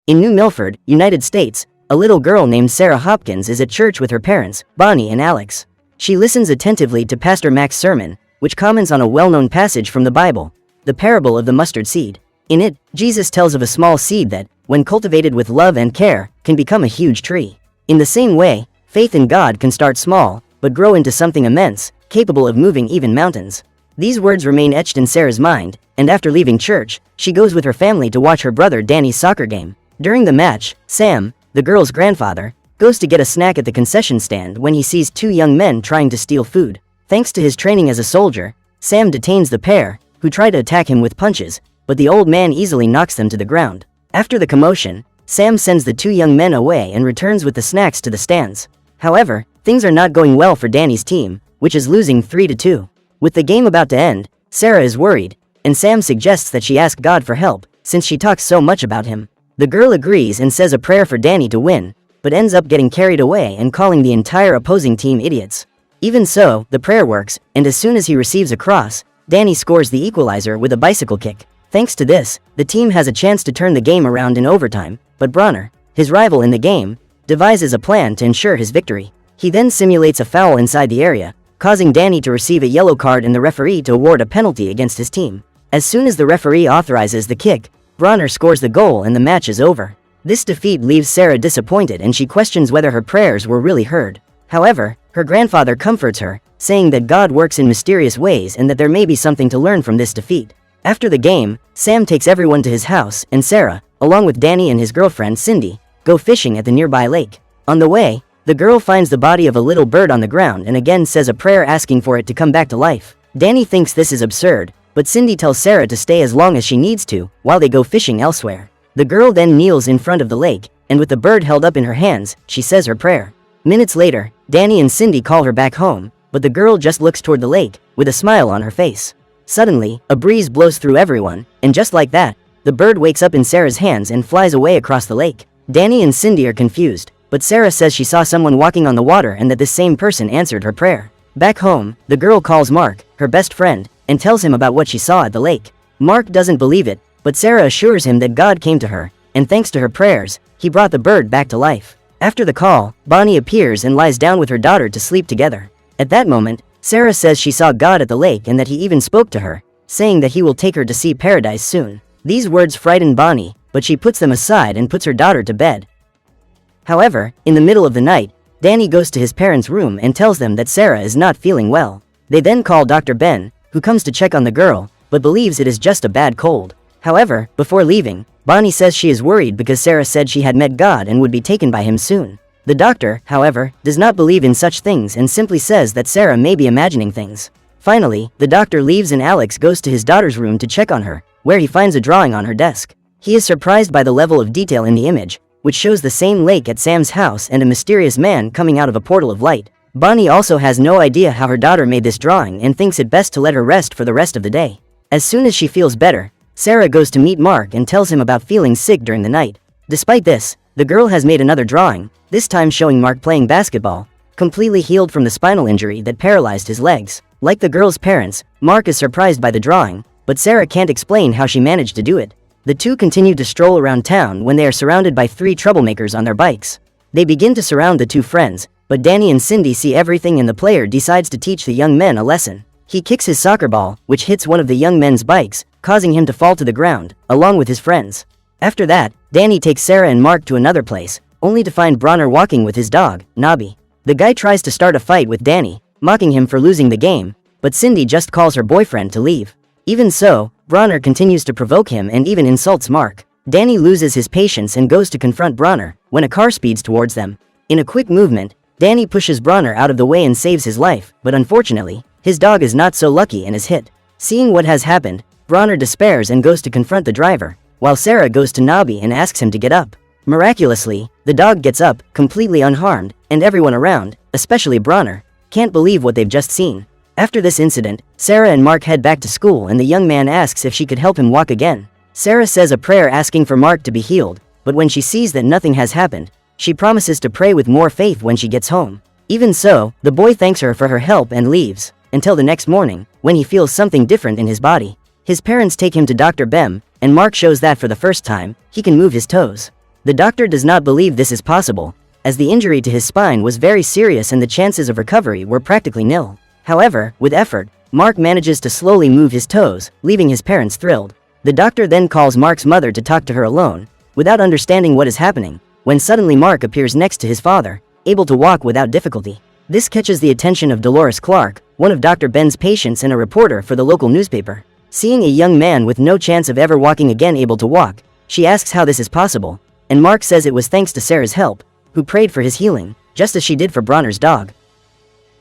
In New Milford, United States, a little girl named Sarah Hopkins is at church with her parents, Bonnie and Alex. She listens attentively to Pastor Mac's sermon, which comments on a well-known passage from the Bible, the parable of the mustard seed. In it, Jesus tells of a small seed that, when cultivated with love and care, can become a huge tree. In the same way, faith in God can start small, but grow into something immense, capable of moving even mountains. These words remain etched in Sarah's mind, and after leaving church, she goes with her family to watch her brother Danny's soccer game. During the match, Sam, the girl's grandfather, goes to get a snack at the concession stand when he sees two young men trying to steal food. Thanks to his training as a soldier, Sam detains the pair, who try to attack him with punches, but the old man easily knocks them to the ground. After the commotion, Sam sends the two young men away and returns with the snacks to the stands. However, things are not going well for Danny's team, which is losing 3-2. With the game about to end, Sarah is worried, and Sam suggests that she ask God for help, since she talks so much about him. The girl agrees and says a prayer for Danny to win, but ends up getting carried away and calling the entire opposing team idiots. Even so, the prayer works, and as soon as he receives a cross, Danny scores the equalizer with a bicycle kick. Thanks to this, the team has a chance to turn the game around in overtime, but Bronner, his rival in the game, devises a plan to ensure his victory. He then simulates a foul inside the area, causing Danny to receive a yellow card and the referee to award a penalty against his team. As soon as the referee authorizes the kick, Bronner scores the goal and the match is over. This defeat leaves Sarah disappointed and she questions whether her prayers were really heard. However, her grandfather comforts her, saying that God works in mysterious ways and that there may be something to learn from this defeat. After the game, Sam takes everyone to his house and Sarah, along with Danny and his girlfriend Cindy, go fishing at the nearby lake. On the way, the girl finds the body of a little bird on the ground and again says a prayer asking for it to come back to life. Danny thinks this is absurd, but Cindy tells Sarah to stay as long as she needs to, while they go fishing elsewhere. The girl then kneels in front of the lake, and with the bird held up in her hands, she says her prayer. Minutes later, Danny and Cindy call her back home, but the girl just looks toward the lake, with a smile on her face. Suddenly, a breeze blows through everyone, and just like that, the bird wakes up in Sarah's hands and flies away across the lake. Danny and Cindy are confused, but Sarah says she saw someone walking on the water and that this same person answered her prayer. Back home, the girl calls Mark, her best friend, and tells him about what she saw at the lake. Mark doesn't believe it, but Sarah assures him that God came to her, and thanks to her prayers, he brought the bird back to life. After the call, Bonnie appears and lies down with her daughter to sleep together. At that moment, Sarah says she saw God at the lake and that he even spoke to her, saying that he will take her to see paradise soon. These words frighten Bonnie, but she puts them aside and puts her daughter to bed. However, in the middle of the night, Danny goes to his parents' room and tells them that Sarah is not feeling well. They then call Dr. Ben, who comes to check on the girl, but believes it is just a bad cold. However, before leaving, Bonnie says she is worried because Sarah said she had met God and would be taken by him soon. The doctor, however, does not believe in such things and simply says that Sarah may be imagining things. Finally, the doctor leaves and Alex goes to his daughter's room to check on her, where he finds a drawing on her desk. He is surprised by the level of detail in the image, which shows the same lake at Sam's house and a mysterious man coming out of a portal of light. Bonnie also has no idea how her daughter made this drawing and thinks it best to let her rest for the rest of the day. As soon as she feels better, Sarah goes to meet Mark and tells him about feeling sick during the night. Despite this, the girl has made another drawing, this time showing Mark playing basketball, completely healed from the spinal injury that paralyzed his legs. Like the girl's parents, Mark is surprised by the drawing, but Sarah can't explain how she managed to do it. The two continue to stroll around town when they are surrounded by three troublemakers on their bikes. They begin to surround the two friends, but Danny and Cindy see everything and the player decides to teach the young men a lesson. He kicks his soccer ball, which hits one of the young men's bikes, causing him to fall to the ground, along with his friends. After that, Danny takes Sarah and Mark to another place, only to find Bronner walking with his dog, Nobby. The guy tries to start a fight with Danny, mocking him for losing the game, but Cindy just calls her boyfriend to leave. Even so, Bronner continues to provoke him and even insults Mark. Danny loses his patience and goes to confront Bronner, when a car speeds towards them. In a quick movement, Danny pushes Bronner out of the way and saves his life, but unfortunately, his dog is not so lucky and is hit. Seeing what has happened, Bronner despairs and goes to confront the driver, while Sarah goes to Nobby and asks him to get up. Miraculously, the dog gets up, completely unharmed, and everyone around, especially Bronner, can't believe what they've just seen. After this incident, Sarah and Mark head back to school and the young man asks if she could help him walk again. Sarah says a prayer asking for Mark to be healed, but when she sees that nothing has happened, she promises to pray with more faith when she gets home. Even so, the boy thanks her for her help and leaves, until the next morning, when he feels something different in his body. His parents take him to Dr. Bem, and Mark shows that for the first time, he can move his toes. The doctor does not believe this is possible, as the injury to his spine was very serious and the chances of recovery were practically nil. However, with effort, Mark manages to slowly move his toes, leaving his parents thrilled. The doctor then calls Mark's mother to talk to her alone, without understanding what is happening, when suddenly Mark appears next to his father, able to walk without difficulty. This catches the attention of Dolores Clark, one of Dr. Ben's patients and a reporter for the local newspaper. Seeing a young man with no chance of ever walking again able to walk, she asks how this is possible, and Mark says it was thanks to Sarah's help, who prayed for his healing, just as she did for Bronner's dog.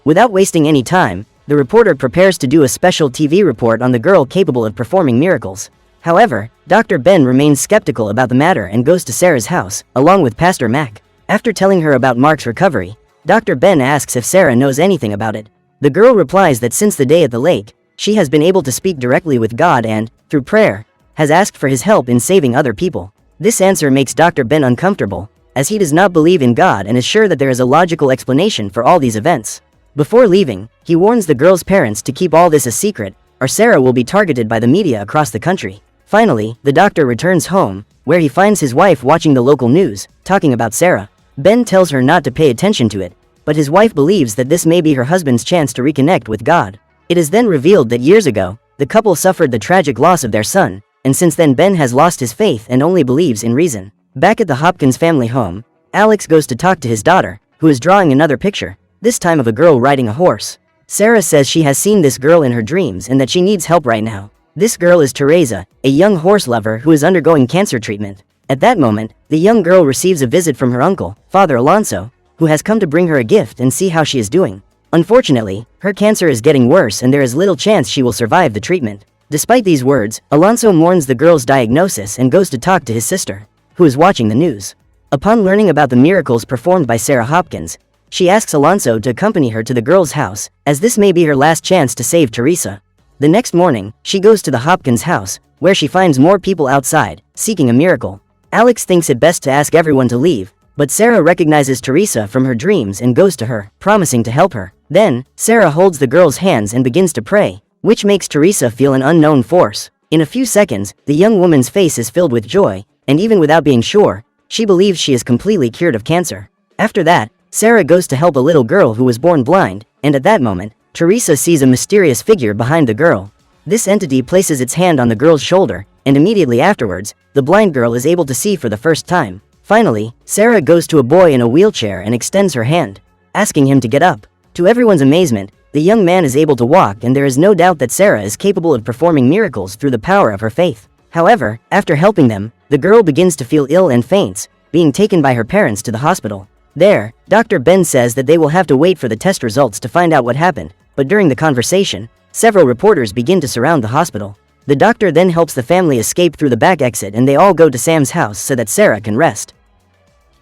Without wasting any time, the reporter prepares to do a special TV report on the girl capable of performing miracles. However, Dr. Ben remains skeptical about the matter and goes to Sarah's house, along with Pastor Mac. After telling her about Mark's recovery, Dr. Ben asks if Sarah knows anything about it. The girl replies that since the day at the lake, she has been able to speak directly with God and, through prayer, has asked for his help in saving other people. This answer makes Dr. Ben uncomfortable, as he does not believe in God and is sure that there is a logical explanation for all these events. Before leaving, he warns the girl's parents to keep all this a secret, or Sarah will be targeted by the media across the country. Finally, the doctor returns home, where he finds his wife watching the local news, talking about Sarah. Ben tells her not to pay attention to it, but his wife believes that this may be her husband's chance to reconnect with God. It is then revealed that years ago, the couple suffered the tragic loss of their son, and since then Ben has lost his faith and only believes in reason. Back at the Hopkins family home, Alex goes to talk to his daughter, who is drawing another picture, this time of a girl riding a horse. Sarah says she has seen this girl in her dreams and that she needs help right now. This girl is Teresa, a young horse lover who is undergoing cancer treatment. At that moment, the young girl receives a visit from her uncle, Father Alonso, who has come to bring her a gift and see how she is doing. Unfortunately, her cancer is getting worse and there is little chance she will survive the treatment. Despite these words, Alonso mourns the girl's diagnosis and goes to talk to his sister, who is watching the news. Upon learning about the miracles performed by Sarah Hopkins, she asks Alonso to accompany her to the girl's house, as this may be her last chance to save Teresa. The next morning, she goes to the Hopkins house, where she finds more people outside, seeking a miracle. Alex thinks it best to ask everyone to leave, but Sarah recognizes Teresa from her dreams and goes to her, promising to help her. Then, Sarah holds the girl's hands and begins to pray, which makes Teresa feel an unknown force. In a few seconds, the young woman's face is filled with joy, and even without being sure, she believes she is completely cured of cancer. After that, Sarah goes to help a little girl who was born blind, and at that moment, Teresa sees a mysterious figure behind the girl. This entity places its hand on the girl's shoulder, and immediately afterwards, the blind girl is able to see for the first time. Finally, Sarah goes to a boy in a wheelchair and extends her hand, asking him to get up. To everyone's amazement, the young man is able to walk and there is no doubt that Sarah is capable of performing miracles through the power of her faith. However, after helping them, the girl begins to feel ill and faints, being taken by her parents to the hospital. There, Dr. Ben says that they will have to wait for the test results to find out what happened, but during the conversation, several reporters begin to surround the hospital. The doctor then helps the family escape through the back exit and they all go to Sam's house so that Sarah can rest.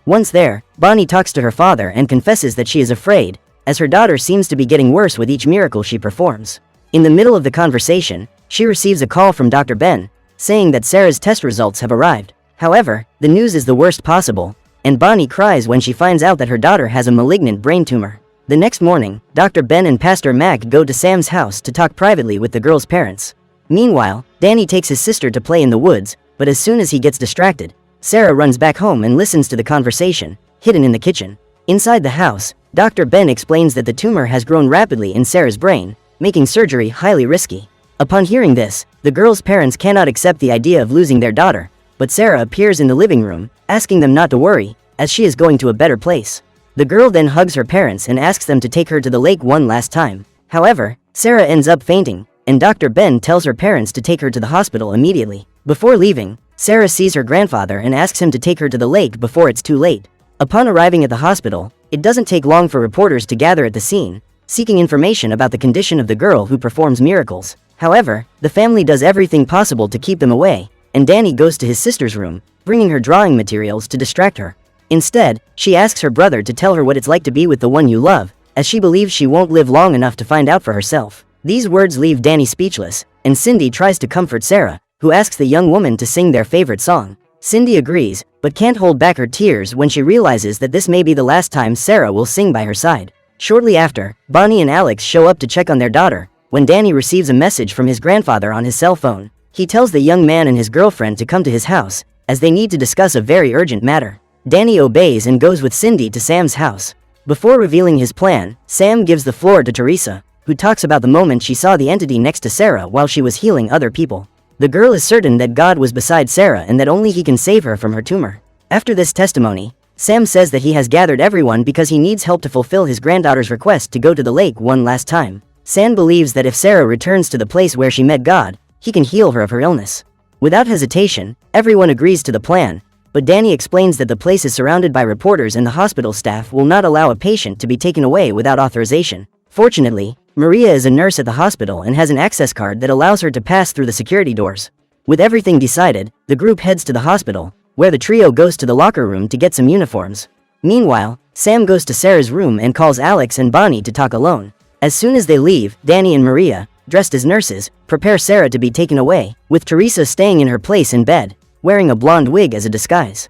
Once there, Bonnie talks to her father and confesses that she is afraid, as her daughter seems to be getting worse with each miracle she performs. In the middle of the conversation, she receives a call from Dr. Ben, saying that Sarah's test results have arrived. However, the news is the worst possible, and Bonnie cries when she finds out that her daughter has a malignant brain tumor. The next morning, Dr. Ben and Pastor Mac go to Sam's house to talk privately with the girl's parents. Meanwhile, Danny takes his sister to play in the woods, but as soon as he gets distracted, Sarah runs back home and listens to the conversation, hidden in the kitchen. Inside the house, Dr. Ben explains that the tumor has grown rapidly in Sarah's brain, making surgery highly risky. Upon hearing this, the girl's parents cannot accept the idea of losing their daughter, but Sarah appears in the living room, asking them not to worry, as she is going to a better place. The girl then hugs her parents and asks them to take her to the lake one last time. However, Sarah ends up fainting, and Dr. Ben tells her parents to take her to the hospital immediately. Before leaving, Sarah sees her grandfather and asks him to take her to the lake before it's too late. Upon arriving at the hospital, it doesn't take long for reporters to gather at the scene, seeking information about the condition of the girl who performs miracles. However, the family does everything possible to keep them away, and Danny goes to his sister's room, bringing her drawing materials to distract her. Instead, she asks her brother to tell her what it's like to be with the one you love, as she believes she won't live long enough to find out for herself. These words leave Danny speechless, and Cindy tries to comfort Sarah, who asks the young woman to sing their favorite song. Cindy agrees, but can't hold back her tears when she realizes that this may be the last time Sarah will sing by her side. Shortly after, Bonnie and Alex show up to check on their daughter, when Danny receives a message from his grandfather on his cell phone. He tells the young man and his girlfriend to come to his house, as they need to discuss a very urgent matter. Danny obeys and goes with Cindy to Sam's house. Before revealing his plan, Sam gives the floor to Teresa, who talks about the moment she saw the entity next to Sarah while she was healing other people. The girl is certain that God was beside Sarah and that only he can save her from her tumor. After this testimony, Sam says that he has gathered everyone because he needs help to fulfill his granddaughter's request to go to the lake one last time. Sam believes that if Sarah returns to the place where she met God, he can heal her of her illness. Without hesitation, everyone agrees to the plan, but Danny explains that the place is surrounded by reporters and the hospital staff will not allow a patient to be taken away without authorization. Fortunately, Maria is a nurse at the hospital and has an access card that allows her to pass through the security doors. With everything decided, the group heads to the hospital, where the trio goes to the locker room to get some uniforms. Meanwhile, Sam goes to Sarah's room and calls Alex and Bonnie to talk alone. As soon as they leave, Danny and Maria, dressed as nurses, prepare Sarah to be taken away, with Teresa staying in her place in bed, wearing a blonde wig as a disguise.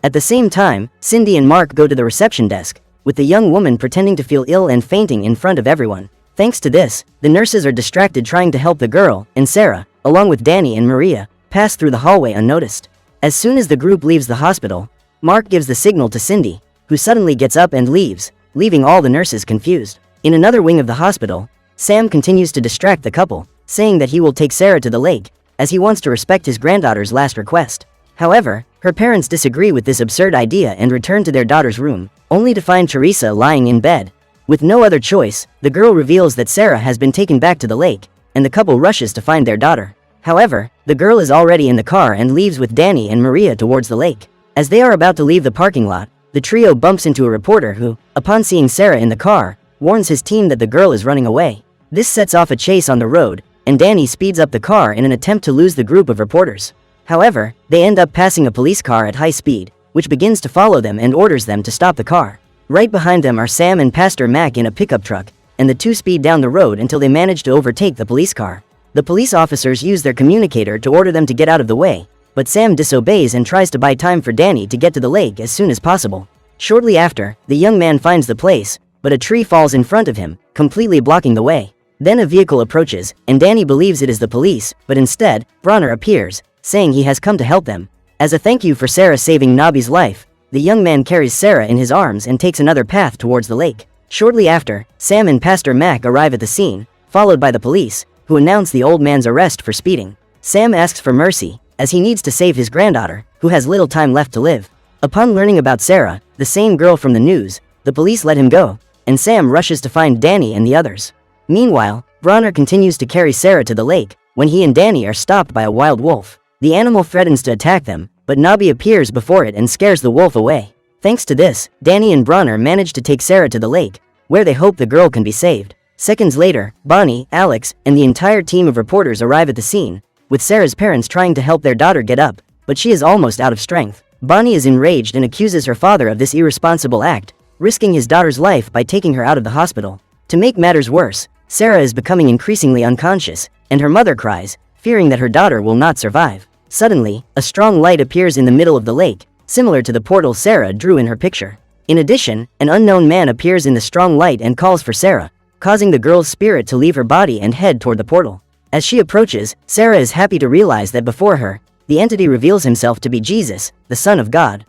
At the same time, Cindy and Mark go to the reception desk, with the young woman pretending to feel ill and fainting in front of everyone. Thanks to this, the nurses are distracted trying to help the girl, and Sarah, along with Danny and Maria, pass through the hallway unnoticed. As soon as the group leaves the hospital, Mark gives the signal to Cindy, who suddenly gets up and leaves, leaving all the nurses confused. In another wing of the hospital, Sam continues to distract the couple, saying that he will take Sarah to the lake, as he wants to respect his granddaughter's last request. However, her parents disagree with this absurd idea and return to their daughter's room, only to find Teresa lying in bed. With no other choice, the girl reveals that Sarah has been taken back to the lake, and the couple rushes to find their daughter. However, the girl is already in the car and leaves with Danny and Maria towards the lake. As they are about to leave the parking lot, the trio bumps into a reporter who, upon seeing Sarah in the car, warns his team that the girl is running away. This sets off a chase on the road, and Danny speeds up the car in an attempt to lose the group of reporters. However, they end up passing a police car at high speed, which begins to follow them and orders them to stop the car. Right behind them are Sam and Pastor Mac in a pickup truck, and the two speed down the road until they manage to overtake the police car. The police officers use their communicator to order them to get out of the way, but Sam disobeys and tries to buy time for Danny to get to the lake as soon as possible. Shortly after, the young man finds the place, but a tree falls in front of him, completely blocking the way. Then a vehicle approaches, and Danny believes it is the police, but instead, Bronner appears, saying he has come to help them. As a thank you for Sarah saving Nobby's life, the young man carries Sarah in his arms and takes another path towards the lake. Shortly after, Sam and Pastor Mac arrive at the scene, followed by the police, who announce the old man's arrest for speeding. Sam asks for mercy, as he needs to save his granddaughter, who has little time left to live. Upon learning about Sarah, the same girl from the news, the police let him go, and Sam rushes to find Danny and the others. Meanwhile, Bronner continues to carry Sarah to the lake, when he and Danny are stopped by a wild wolf. The animal threatens to attack them, but Nobby appears before it and scares the wolf away. Thanks to this, Danny and Bronner manage to take Sarah to the lake, where they hope the girl can be saved. Seconds later, Bonnie, Alex, and the entire team of reporters arrive at the scene, with Sarah's parents trying to help their daughter get up, but she is almost out of strength. Bonnie is enraged and accuses her father of this irresponsible act, risking his daughter's life by taking her out of the hospital. To make matters worse, Sarah is becoming increasingly unconscious, and her mother cries, fearing that her daughter will not survive. Suddenly, a strong light appears in the middle of the lake, similar to the portal Sarah drew in her picture. In addition, an unknown man appears in the strong light and calls for Sarah, causing the girl's spirit to leave her body and head toward the portal. As she approaches, Sarah is happy to realize that before her, the entity reveals himself to be Jesus, the Son of God.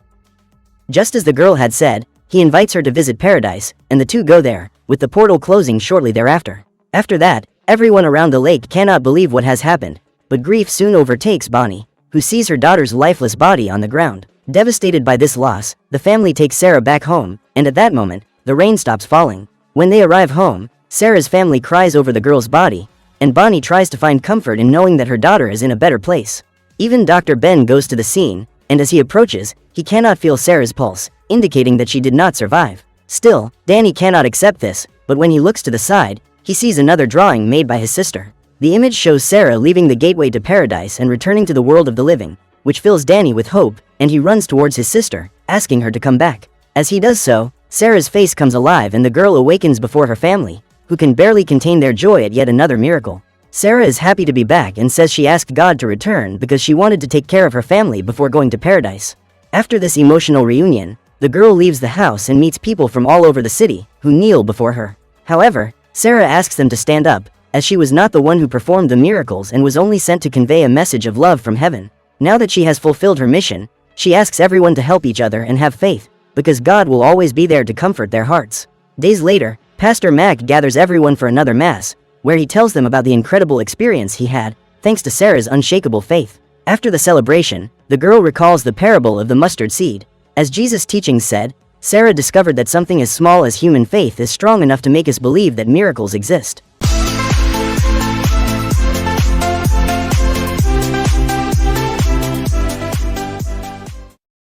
Just as the girl had said, he invites her to visit paradise, and the two go there, with the portal closing shortly thereafter. After that, everyone around the lake cannot believe what has happened, but grief soon overtakes Bonnie, who sees her daughter's lifeless body on the ground. Devastated by this loss, the family takes Sarah back home, and at that moment, the rain stops falling. When they arrive home, Sarah's family cries over the girl's body, and Bonnie tries to find comfort in knowing that her daughter is in a better place. Even Dr. Ben goes to the scene, and as he approaches, he cannot feel Sarah's pulse, indicating that she did not survive. Still, Danny cannot accept this, but when he looks to the side, he sees another drawing made by his sister. The image shows Sarah leaving the gateway to paradise and returning to the world of the living, which fills Danny with hope, and he runs towards his sister, asking her to come back. As he does so, Sarah's face comes alive and the girl awakens before her family, who can barely contain their joy at yet another miracle. Sarah is happy to be back and says she asked God to return because she wanted to take care of her family before going to paradise. After this emotional reunion, the girl leaves the house and meets people from all over the city, who kneel before her. However, Sarah asks them to stand up, as she was not the one who performed the miracles and was only sent to convey a message of love from heaven. Now that she has fulfilled her mission, she asks everyone to help each other and have faith, because God will always be there to comfort their hearts. Days later, Pastor Mac gathers everyone for another mass, where he tells them about the incredible experience he had, thanks to Sarah's unshakable faith. After the celebration, the girl recalls the parable of the mustard seed. As Jesus' teachings said, Sarah discovered that something as small as human faith is strong enough to make us believe that miracles exist.